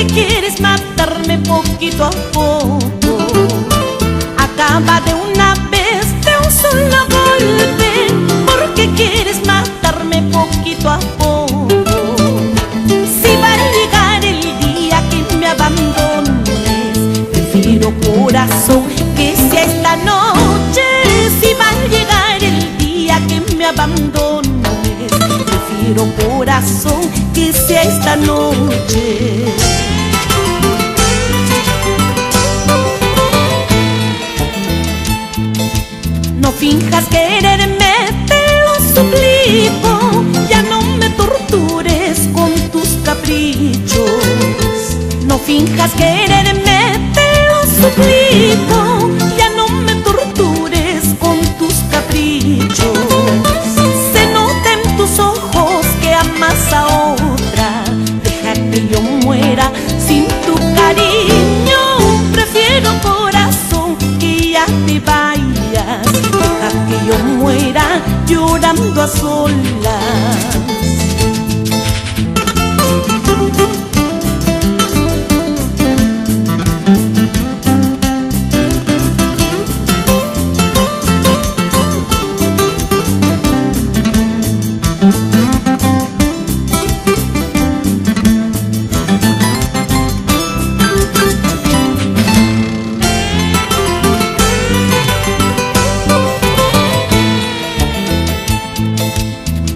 qué quieres matarme poquito a poco? Acaba de una vez, de un solo golpe. ¿Por qué quieres matarme poquito a poco? Si va a llegar el día que me abandones, prefiero, corazón, que sea esta noche. Si va a llegar el día que me abandones, prefiero, corazón, que sea esta noche. No finjas quererme, te lo suplico. Ya no me tortures con tus caprichos. No finjas quererme, te lo suplico. Ya no me tortures con tus caprichos. Se nota en tus ojos que amas a otra. Deja que yo muera sin tu cariño. Prefiero, corazón, que ya te vayas. Deja que yo muera llorando a solas.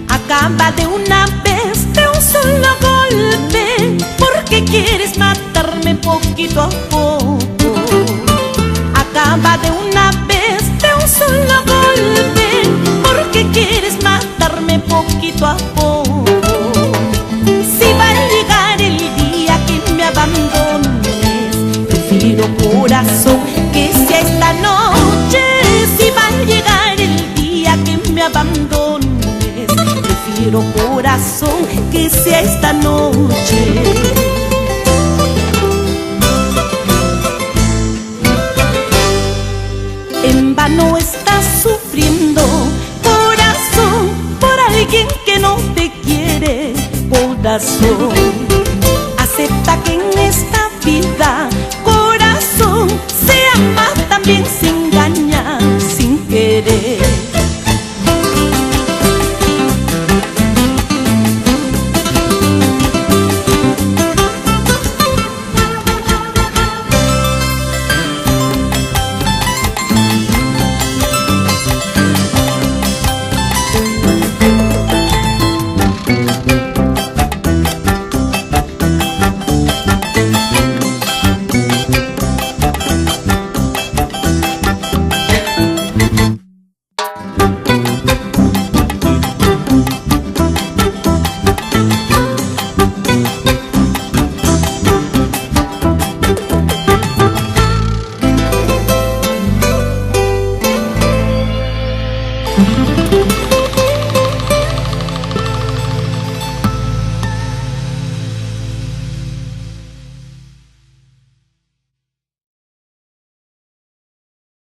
Acaba de una vez, de un solo golpe. ¿Por qué quieres matarme poquito a poco? Acaba de una vez, de un solo golpe. ¿Por qué quieres matarme poquito a poco? Si va a llegar el día que me abandones, prefiero, corazón, que sea esta noche. Si va a llegar el día que me abandones, prefiero, corazón, que sea esta noche.